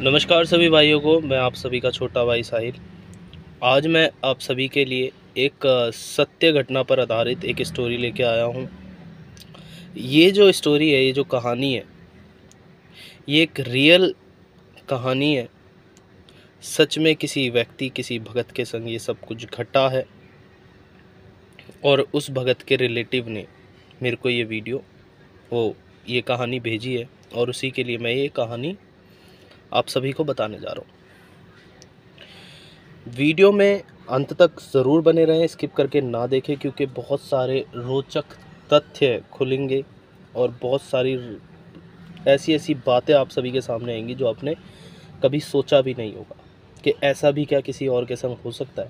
नमस्कार सभी भाइयों को, मैं आप सभी का छोटा भाई साहिल। आज मैं आप सभी के लिए एक सत्य घटना पर आधारित एक स्टोरी लेके आया हूँ। ये जो स्टोरी है, ये जो कहानी है, ये एक रियल कहानी है। सच में किसी व्यक्ति, किसी भगत के संग ये सब कुछ घटा है और उस भगत के रिलेटिव ने मेरे को ये कहानी भेजी है और उसी के लिए मैं ये कहानी आप सभी को बताने जा रहा हूँ। वीडियो में अंत तक ज़रूर बने रहें, स्किप करके ना देखें, क्योंकि बहुत सारे रोचक तथ्य खुलेंगे और बहुत सारी ऐसी बातें आप सभी के सामने आएंगी जो आपने कभी सोचा भी नहीं होगा कि ऐसा भी क्या किसी और के संग हो सकता है।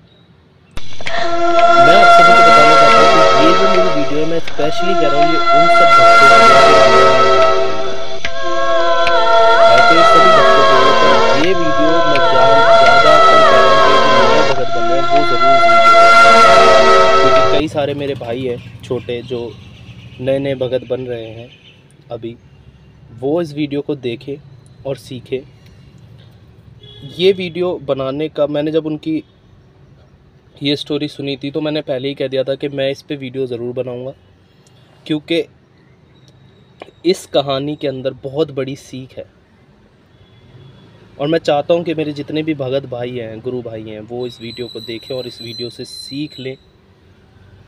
मैं आप सभी को बताना चाहता हूँ कि ये जो मेरी वीडियो है, मैं स्पेशली कह रहा हूँ, ये उन सब भक्तों के लिए, ये वीडियो मैं ज़्यादा कर कह रहा हूँ कि जो नए भगत बन रहे हैं वो ज़रूर वीडियो, क्योंकि कई सारे मेरे भाई हैं छोटे जो नए भगत बन रहे हैं अभी, वो इस वीडियो को देखें और सीखें। ये वीडियो बनाने का मैंने जब उनकी ये स्टोरी सुनी थी तो मैंने पहले ही कह दिया था कि मैं इस पे वीडियो ज़रूर बनाऊंगा, क्योंकि इस कहानी के अंदर बहुत बड़ी सीख है और मैं चाहता हूं कि मेरे जितने भी भगत भाई हैं, गुरु भाई हैं, वो इस वीडियो को देखें और इस वीडियो से सीख लें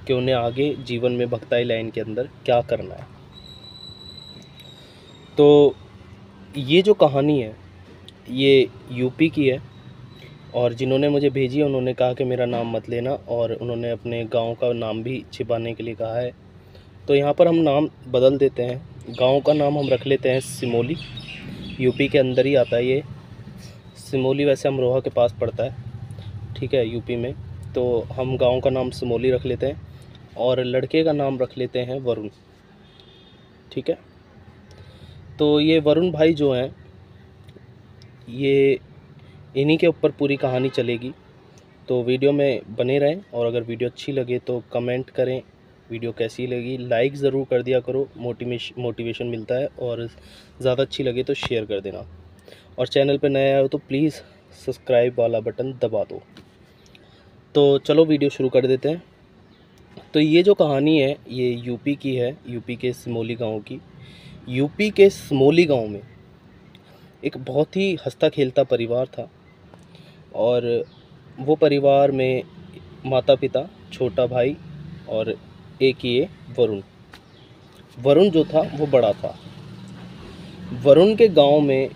कि उन्हें आगे जीवन में भक्ताई लाइन के अंदर क्या करना है। तो ये जो कहानी है ये यूपी की है और जिन्होंने मुझे भेजी है उन्होंने कहा कि मेरा नाम मत लेना और उन्होंने अपने गांव का नाम भी छिपाने के लिए कहा है। तो यहाँ पर हम नाम बदल देते हैं, गांव का नाम हम रख लेते हैं सिमोली। यूपी के अंदर ही आता है ये सिमोली, वैसे अमरोहा के पास पड़ता है, ठीक है, यूपी में। तो हम गांव का नाम सिमोली रख लेते हैं और लड़के का नाम रख लेते हैं वरुण, ठीक है। तो ये वरुण भाई जो हैं, ये इन्हीं के ऊपर पूरी कहानी चलेगी। तो वीडियो में बने रहें और अगर वीडियो अच्छी लगे तो कमेंट करें, वीडियो कैसी लगी लाइक ज़रूर कर दिया करो, मोटिवेशन मिलता है, और ज़्यादा अच्छी लगे तो शेयर कर देना, और चैनल पे नए आए हो तो प्लीज़ सब्सक्राइब वाला बटन दबा दो। तो चलो वीडियो शुरू कर देते हैं। तो ये जो कहानी है ये यूपी की है, यूपी के सिमोली गाँव की। यूपी के सिमोली गाँव में एक बहुत ही हंसता खेलता परिवार था और वो परिवार में माता पिता, छोटा भाई और एक ये वरुण जो था वो बड़ा था। वरुण के गांव में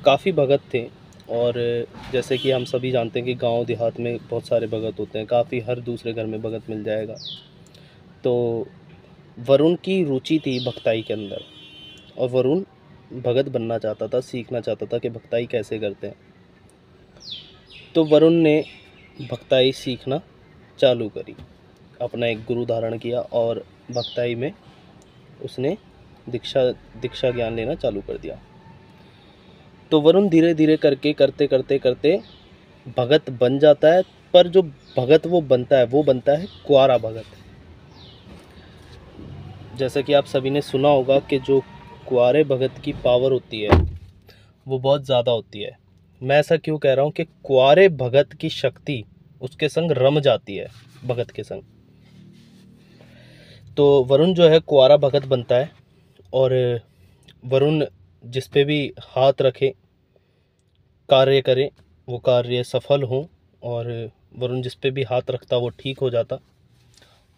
काफ़ी भगत थे और जैसे कि हम सभी जानते हैं कि गांव देहात में बहुत सारे भगत होते हैं, काफ़ी हर दूसरे घर में भगत मिल जाएगा। तो वरुण की रुचि थी भक्ताई के अंदर और वरुण भगत बनना चाहता था, सीखना चाहता था कि भक्ताई कैसे करते हैं। तो वरुण ने भक्ताई सीखना चालू करी, अपना एक गुरु धारण किया और भक्ताई में उसने दीक्षा ज्ञान लेना चालू कर दिया। तो वरुण धीरे धीरे करते भगत बन जाता है, पर जो भगत वो बनता है कुंवारा भगत। जैसा कि आप सभी ने सुना होगा कि जो कुंवारे भगत की पावर होती है वो बहुत ज़्यादा होती है। मैं ऐसा क्यों कह रहा हूँ कि कुंवारे भगत की शक्ति उसके संग रम जाती है भगत के संग। तो वरुण जो है कुंवारा भगत बनता है और वरुण जिस पे भी हाथ रखे, कार्य करे, वो कार्य सफल हो, और वरुण जिस पे भी हाथ रखता वो ठीक हो जाता।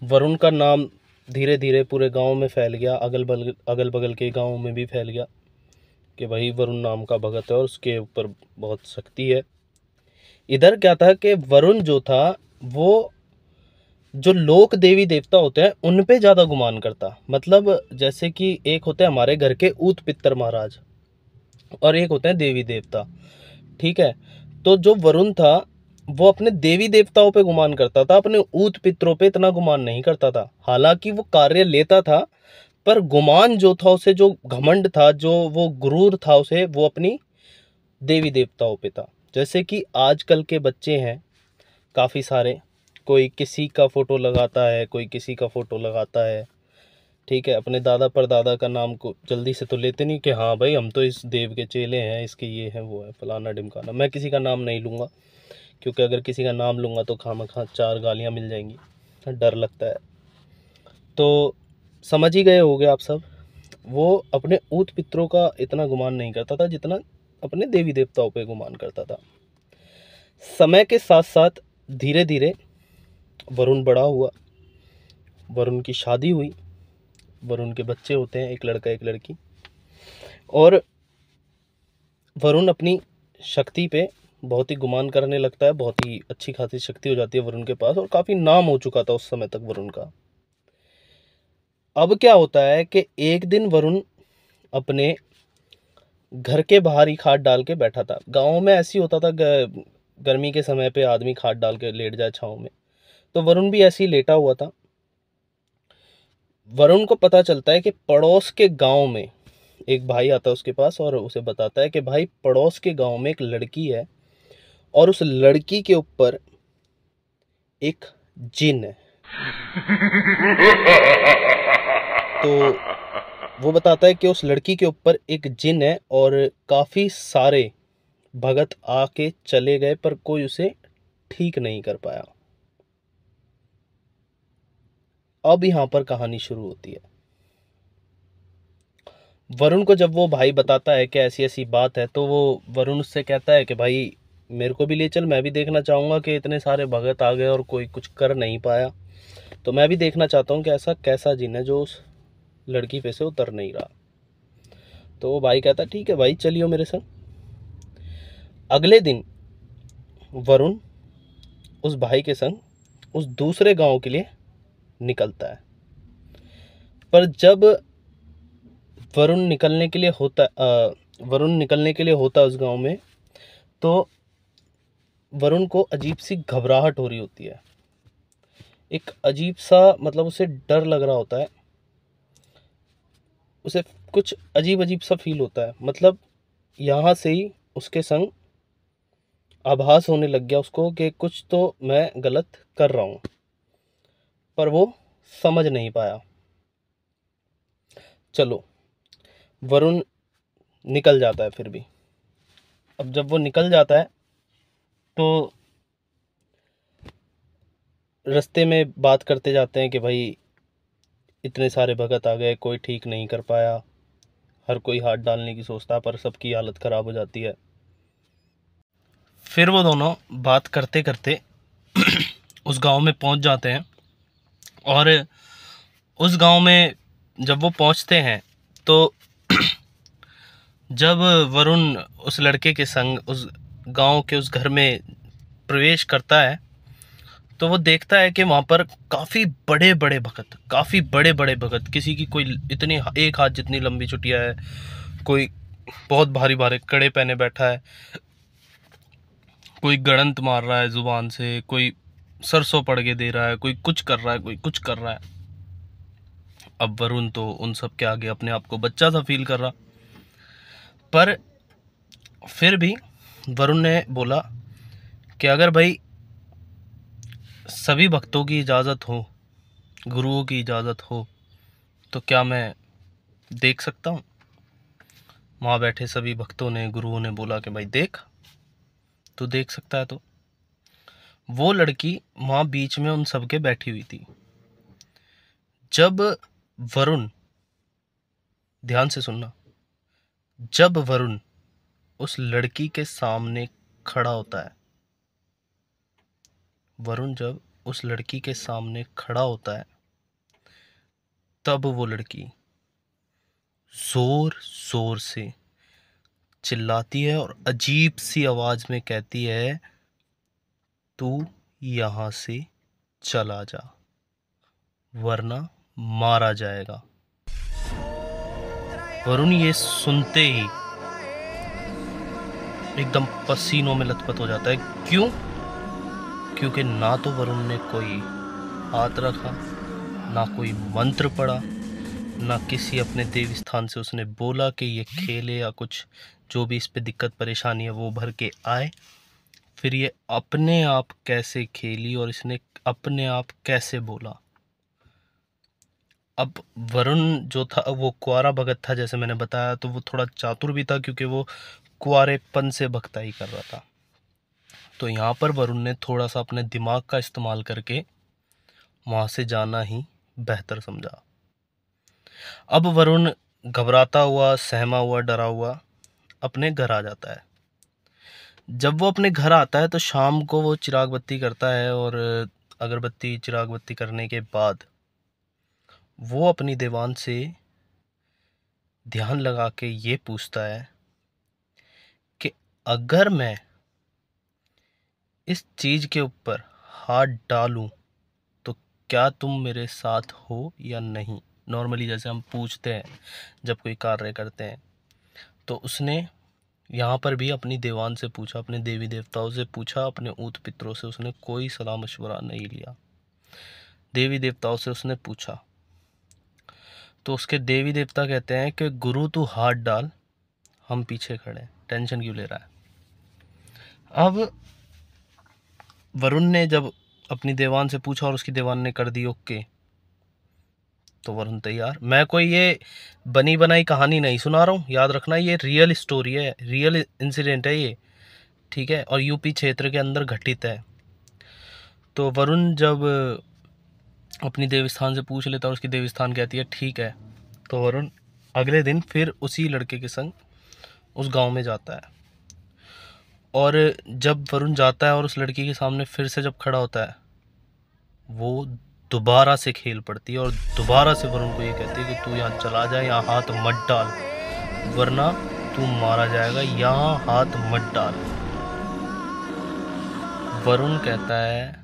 वरुण का नाम धीरे धीरे पूरे गांव में फैल गया, अगल बगल के गांव में भी फैल गया कि भाई वरुण नाम का भगत है और उसके ऊपर बहुत शक्ति है। इधर क्या था कि वरुण जो था वो जो लोक देवी देवता होते हैं उन पे ज़्यादा गुमान करता। मतलब जैसे कि एक होते हैं हमारे घर के ऊत पितर महाराज और एक होते हैं देवी देवता, ठीक है। तो जो वरुण था वो अपने देवी देवताओं पे गुमान करता था, अपने ऊत पितरों पे इतना गुमान नहीं करता था। हालांकि वो कार्य लेता था, पर गुमान जो था उसे, जो घमंड था, जो वो गुरूर था उसे, वो अपनी देवी देवताओं पे था। जैसे कि आजकल के बच्चे हैं काफ़ी सारे, कोई किसी का फ़ोटो लगाता है, कोई किसी का फ़ोटो लगाता है, ठीक है, अपने दादा परदादा का नाम को जल्दी से तो लेते नहीं कि हाँ भाई हम तो इस देव के चेले हैं, इसके ये हैं वो है फलाना ढिमकाना। मैं किसी का नाम नहीं लूँगा, क्योंकि अगर किसी का नाम लूँगा तो खामखा 4 गालियाँ मिल जाएंगी, डर लगता है। तो समझ ही गए होगे आप सब। वो अपने ऊत पितरों का इतना गुमान नहीं करता था जितना अपने देवी देवताओं पे गुमान करता था। समय के साथ साथ धीरे धीरे वरुण बड़ा हुआ, वरुण की शादी हुई, वरुण के बच्चे होते हैं, एक लड़का एक लड़की। और वरुण अपनी शक्ति पे बहुत ही गुमान करने लगता है, बहुत ही अच्छी खासी शक्ति हो जाती है वरुण के पास, और काफ़ी नाम हो चुका था उस समय तक वरुण का। अब क्या होता है कि एक दिन वरुण अपने घर के बाहर ही खाट डाल के बैठा था। गाँव में ऐसे ही होता था, गर्मी के समय पे आदमी खाट डाल के लेट जाए छाँव में, तो वरुण भी ऐसे ही लेटा हुआ था। वरुण को पता चलता है कि पड़ोस के गांव में एक भाई आता है उसके पास और उसे बताता है कि भाई पड़ोस के गांव में एक लड़की है और उस लड़की के ऊपर एक जिन है। तो वो बताता है कि उस लड़की के ऊपर एक जिन है और काफ़ी सारे भगत आके चले गए पर कोई उसे ठीक नहीं कर पाया। अब यहाँ पर कहानी शुरू होती है। वरुण को जब वो भाई बताता है कि ऐसी ऐसी बात है, तो वो वरुण उससे कहता है कि भाई मेरे को भी ले चल, मैं भी देखना चाहूँगा कि इतने सारे भगत आ गए और कोई कुछ कर नहीं पाया, तो मैं भी देखना चाहता हूँ कि ऐसा कैसा जिन है जो उस लड़की पे से उतर नहीं रहा। तो वो भाई कहता ठीक है भाई चलियो मेरे संग। अगले दिन वरुण उस भाई के संग उस दूसरे गांव के लिए निकलता है। पर जब वरुण निकलने के लिए होता है उस गांव में, तो वरुण को अजीब सी घबराहट हो रही होती है। एक अजीब सा मतलब उसे डर लग रहा होता है, उसे कुछ अजीब अजीब सा फील होता है। मतलब यहाँ से ही उसके संग आभास होने लग गया उसको कि कुछ तो मैं गलत कर रहा हूँ, पर वो समझ नहीं पाया। चलो वरुण निकल जाता है फिर भी। अब जब वो निकल जाता है तो रास्ते में बात करते जाते हैं कि भाई इतने सारे भगत आ गए, कोई ठीक नहीं कर पाया, हर कोई हाथ डालने की सोचता है पर सबकी हालत ख़राब हो जाती है। फिर वो दोनों बात करते करते उस गांव में पहुंच जाते हैं। और उस गांव में जब वो पहुंचते हैं तो जब वरुण उस लड़के के संग उस गांव के उस घर में प्रवेश करता है, तो वो देखता है कि वहाँ पर काफ़ी बड़े बड़े भगत, किसी की कोई इतनी एक हाथ जितनी लंबी चुटिया है, कोई बहुत भारी भारी कड़े पहने बैठा है, कोई गड़ंत मार रहा है जुबान से, कोई सरसों पड़ के दे रहा है, कोई कुछ कर रहा है, कोई कुछ कर रहा है। अब वरुण तो उन सब के आगे अपने आप को बच्चा सा फील कर रहा, पर फिर भी वरुण ने बोला कि अगर भाई सभी भक्तों की इजाज़त हो, गुरुओं की इजाज़त हो, तो क्या मैं देख सकता हूँ। वहाँ बैठे सभी भक्तों ने, गुरुओं ने बोला कि भाई देख, तू देख सकता है। तो वो लड़की वहाँ बीच में उन सब के बैठी हुई थी। जब वरुण, ध्यान से सुनना, जब वरुण उस लड़की के सामने खड़ा होता है, वरुण जब उस लड़की के सामने खड़ा होता है, तब वो लड़की जोर जोर से चिल्लाती है और अजीब सी आवाज में कहती है, तू यहां से चला जा वरना मारा जाएगा। वरुण ये सुनते ही एकदम पसीनों में लथपथ हो जाता है। क्यों? क्योंकि ना तो वरुण ने कोई हाथ रखा, ना कोई मंत्र पढ़ा, ना किसी अपने देवी स्थान से उसने बोला कि ये खेले या कुछ जो भी इस पे दिक्कत परेशानी है वो भर के आए। फिर ये अपने आप कैसे खेली और इसने अपने आप कैसे बोला। अब वरुण जो था वो कुंवारा भगत था, जैसे मैंने बताया, तो वो थोड़ा चातुर भी था क्योंकि वो कुंवारेपन से भगताई कर रहा था। तो यहाँ पर वरुण ने थोड़ा सा अपने दिमाग का इस्तेमाल करके वहाँ से जाना ही बेहतर समझा। अब वरुण घबराता हुआ, सहमा हुआ, डरा हुआ अपने घर आ जाता है। जब वो अपने घर आता है तो शाम को वो चिराग बत्ती करता है, और अगरबत्ती चिराग बत्ती करने के बाद वो अपनी दीवान से ध्यान लगा के ये पूछता है कि अगर मैं इस चीज़ के ऊपर हाथ डालूं तो क्या तुम मेरे साथ हो या नहीं। नॉर्मली जैसे हम पूछते हैं जब कोई कार्य करते हैं, तो उसने यहाँ पर भी अपनी दीवान से पूछा, अपने देवी देवताओं से पूछा, अपने ऊत पितरों से उसने कोई सलाह मशवरा नहीं लिया, देवी देवताओं से उसने पूछा। तो उसके देवी देवता कहते हैं कि गुरु तू हाथ डाल, हम पीछे खड़े हैं, टेंशन क्यों ले रहा है। अब वरुण ने जब अपनी देवान से पूछा और उसकी देवान ने कर दी ओके, तो वरुण तैयार। मैं कोई ये बनी बनाई कहानी नहीं सुना रहा हूँ, याद रखना ये रियल स्टोरी है, रियल इंसिडेंट है ये, ठीक है, और यूपी क्षेत्र के अंदर घटित है। तो वरुण जब अपनी देवस्थान से पूछ लेता है, उसकी देवस्थान कहती है ठीक है, तो वरुण अगले दिन फिर उसी लड़के के संग उस गांव में जाता है। और जब वरुण जाता है और उस लड़की के सामने फिर से जब खड़ा होता है, वो दोबारा से खेल पड़ती है और दोबारा से वरुण को ये कहती है कि तू यहाँ चला जा, यहाँ हाथ मत डाल, वरना तू मारा जाएगा, यहाँ हाथ मत डाल। वरुण कहता है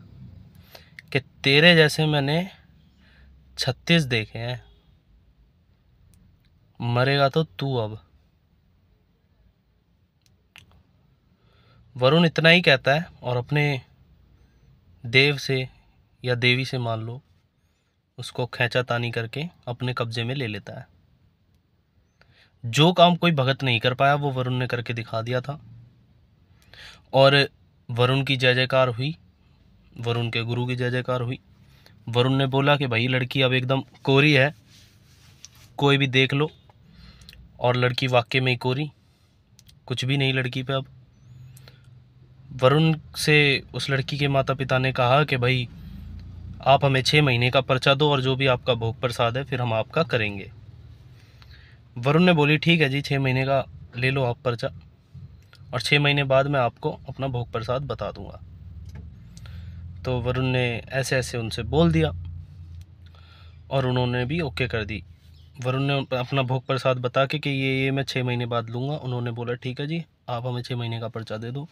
कि तेरे जैसे मैंने 36 देखे हैं, मरेगा तो तू अब। वरुण इतना ही कहता है और अपने देव से या देवी से मान लो उसको खींचातानी करके अपने कब्जे में ले लेता है। जो काम कोई भगत नहीं कर पाया वो वरुण ने करके दिखा दिया था, और वरुण की जय जयकार हुई, वरुण के गुरु की जय जयकार हुई। वरुण ने बोला कि भाई लड़की अब एकदम कोरी है, कोई भी देख लो, और लड़की वाकई में ही कोरी, कुछ भी नहीं लड़की पे अब। वरुण से उस लड़की के माता पिता ने कहा कि भाई आप हमें 6 महीने का पर्चा दो और जो भी आपका भोग प्रसाद है फिर हम आपका करेंगे। वरुण ने बोली ठीक है जी, 6 महीने का ले लो आप पर्चा, और 6 महीने बाद मैं आपको अपना भोग प्रसाद बता दूंगा। तो वरुण ने ऐसे ऐसे उनसे बोल दिया और उन्होंने भी ओके कर दी। वरुण ने अपना भोग प्रसाद बता के कि ये मैं 6 महीने बाद लूँगा। उन्होंने बोला ठीक है जी, आप हमें 6 महीने का पर्चा दे दो।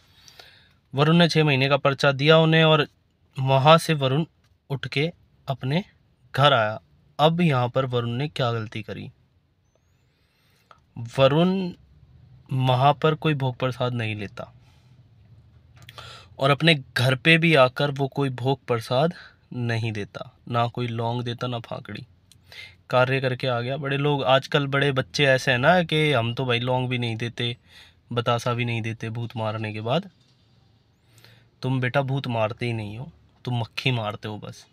वरुण ने 6 महीने का पर्चा दिया उन्हें, और वहाँ से वरुण उठ के अपने घर आया। अब यहाँ पर वरुण ने क्या गलती करी, वरुण वहाँ पर कोई भोग प्रसाद नहीं लेता, और अपने घर पे भी आकर वो कोई भोग प्रसाद नहीं देता, ना कोई लौंग देता ना फाकड़ी, कार्य करके आ गया। बड़े लोग आजकल, बड़े बच्चे ऐसे हैं ना कि हम तो भाई लौंग भी नहीं देते, बतासा भी नहीं देते भूत मारने के बाद। तुम बेटा भूत मारते ही नहीं हो, तुम मक्खी मारते हो बस,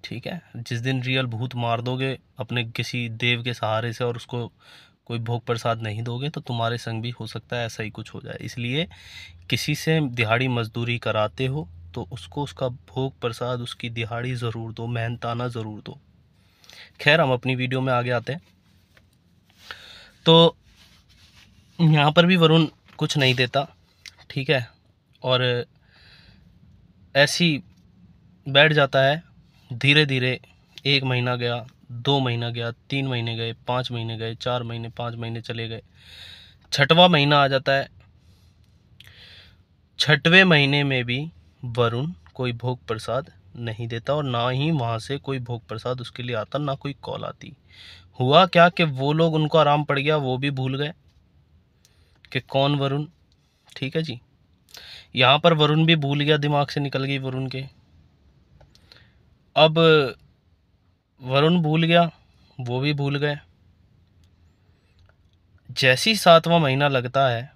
ठीक है। जिस दिन रियल भूत मार दोगे अपने किसी देव के सहारे से और उसको कोई भोग प्रसाद नहीं दोगे तो तुम्हारे संग भी हो सकता है ऐसा ही कुछ हो जाए। इसलिए किसी से दिहाड़ी मजदूरी कराते हो तो उसको उसका भोग प्रसाद, उसकी दिहाड़ी ज़रूर दो, मेहनताना ज़रूर दो। खैर हम अपनी वीडियो में आगे आते हैं। तो यहाँ पर भी वरुण कुछ नहीं देता, ठीक है, और ऐसी बैठ जाता है। धीरे धीरे 1 महीना गया, 2 महीना गया, 3 महीने गए, 5 महीने गए, 4 महीने, 5 महीने चले गए, 6वां महीना आ जाता है। 6वें महीने में भी वरुण कोई भोग प्रसाद नहीं देता, और ना ही वहाँ से कोई भोग प्रसाद उसके लिए आता, ना कोई कॉल आती। हुआ क्या कि वो लोग, उनको आराम पड़ गया, वो भी भूल गए कि कौन वरुण, ठीक है जी। यहाँ पर वरुण भी भूल गया, दिमाग से निकल गई वरुण के। अब वरुण भूल गया, वो भी भूल गए। जैसे ही 7वां महीना लगता है,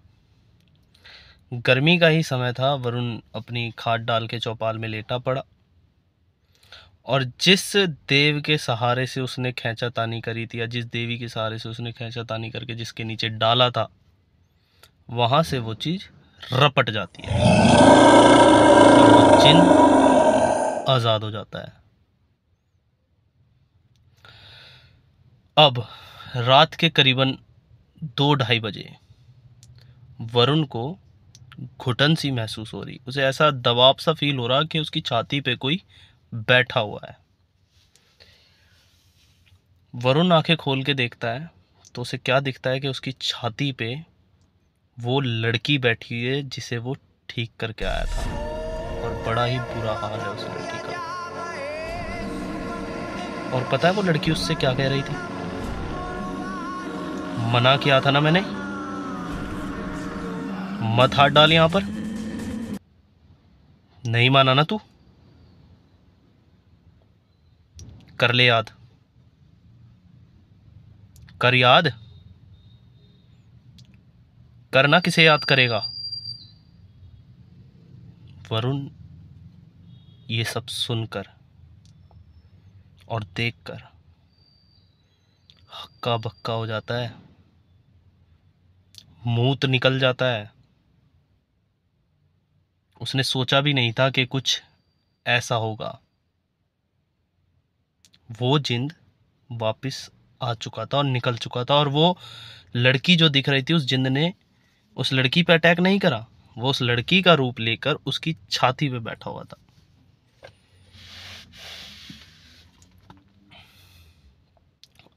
गर्मी का ही समय था, वरुण अपनी खाट डाल के चौपाल में लेटा पड़ा और जिस देव के सहारे से उसने खींचातानी करी थी, या जिस देवी के सहारे से उसने खींचातानी करके जिसके नीचे डाला था, वहां से वो चीज रपट जाती है और वो जिन आजाद हो जाता है। अब रात के करीबन 2-2:30 बजे वरुण को घुटन सी महसूस हो रही। उसे ऐसा दबाव सा फील हो रहा कि उसकी छाती पे कोई बैठा हुआ है। वरुण आंखें खोल के देखता है तो उसे क्या दिखता है कि उसकी छाती पे वो लड़की बैठी हुई है जिसे वो ठीक करके आया था, और बड़ा ही बुरा हाल है उस लड़की का। और पता है वो लड़की उससे क्या कह रही थी? मना किया था ना मैंने, मत हाथ डाल यहां पर। नहीं माना ना तू? कर ले याद, कर याद, करना किसे याद करेगा? वरुण ये सब सुनकर और देखकर हक्का बक्का हो जाता है, मूत निकल जाता है। उसने सोचा भी नहीं था कि कुछ ऐसा होगा। वो जिंद वापस आ चुका था और निकल चुका था, और वो लड़की जो दिख रही थी, उस जिंद ने उस लड़की पे अटैक नहीं करा, वो उस लड़की का रूप लेकर उसकी छाती पे बैठा हुआ था।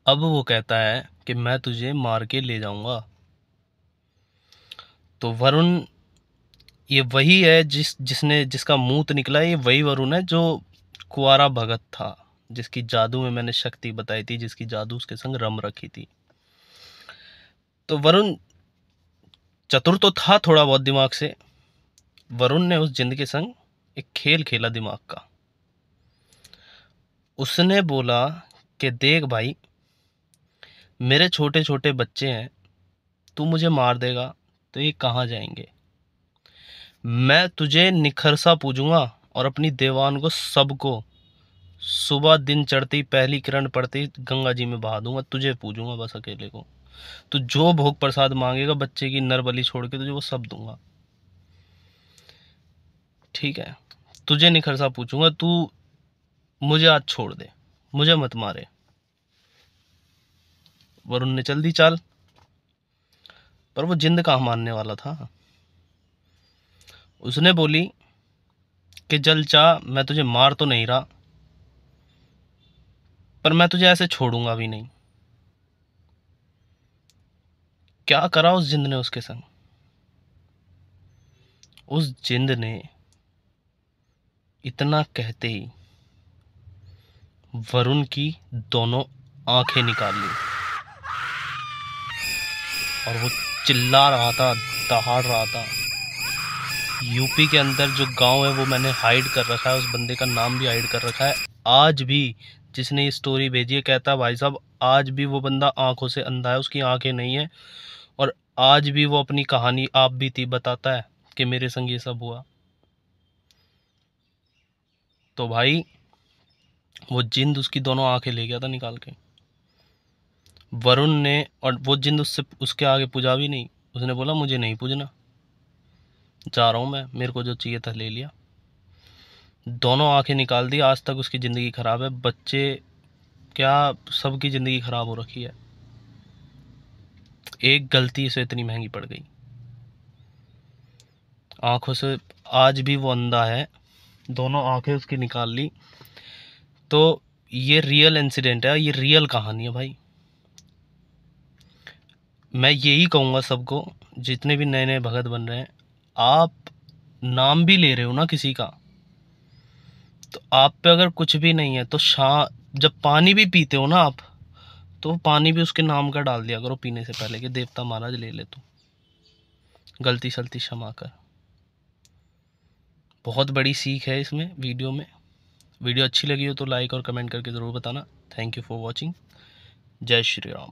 अब वो कहता है कि मैं तुझे मार के ले जाऊंगा। तो वरुण, ये वही है जिसका मूत निकला है, ये वही वरुण है जो कुंवारा भगत था, जिसकी जादू में मैंने शक्ति बताई थी, जिसकी जादू उसके संग रम रखी थी। तो वरुण चतुर तो था थोड़ा बहुत दिमाग से। वरुण ने उस जिंद के संग एक खेल खेला दिमाग का। उसने बोला कि देख भाई, मेरे छोटे छोटे बच्चे हैं, तू मुझे मार देगा तो ये कहाँ जाएंगे? मैं तुझे निखरसा पूजूंगा और अपनी देवान को सबको सुबह दिन चढ़ती पहली किरण पड़ती गंगा जी में बहा दूंगा। तुझे पूजूंगा बस अकेले को। तू जो भोग प्रसाद मांगेगा बच्चे की नर बलि छोड़ के तुझे वो सब दूंगा, ठीक है? तुझे निखरसा पूछूंगा, तू मुझे आज छोड़ दे, मुझे मत मारे। वरुण ने चल दी चाल, पर वो जिंद कहाँ मानने वाला था। उसने बोली कि जल चाह, मैं तुझे मार तो नहीं रहा, पर मैं तुझे ऐसे छोड़ूंगा भी नहीं। क्या करा उस जिंद ने उसके संग? उस जिंद ने इतना कहते ही वरुण की दोनों आंखें निकाल ली, और वो चिल्ला रहा था, दहाड़ रहा था। यूपी के अंदर जो गांव है वो मैंने हाइड कर रखा है, उस बंदे का नाम भी हाइड कर रखा है। आज भी जिसने ये स्टोरी भेजी है कहता है भाई साहब, आज भी वो बंदा आंखों से अंधा है, उसकी आंखें नहीं है, और आज भी वो अपनी कहानी आप भी थी बताता है कि मेरे संग ये सब हुआ। तो भाई वो जिंद उसकी दोनों आंखें ले गया था निकाल के वरुण ने, और वो जिंद उसके आगे पूजा भी नहीं। उसने बोला मुझे नहीं पूजना, जा रहा हूं मैं, मेरे को जो चाहिए था ले लिया। दोनों आंखें निकाल दी। आज तक उसकी ज़िंदगी ख़राब है, बच्चे क्या, सबकी ज़िंदगी ख़राब हो रखी है। एक गलती से इतनी महंगी पड़ गई। आंखों से आज भी वो अंधा है, दोनों आंखें उसकी निकाल ली। तो ये रियल इंसिडेंट है, ये रियल कहानी है भाई। मैं यही कहूँगा सबको, जितने भी नए नए भगत बन रहे हैं, आप नाम भी ले रहे हो ना किसी का, तो आप पे अगर कुछ भी नहीं है तो जब पानी भी पीते हो ना आप, तो पानी भी उसके नाम का डाल दिया करो पीने से पहले कि देवता महाराज ले ले तू, गलती सलती क्षमा कर। बहुत बड़ी सीख है इसमें वीडियो में। वीडियो अच्छी लगी हो तो लाइक और कमेंट करके ज़रूर बताना। Thank you for watching. जय श्री राम।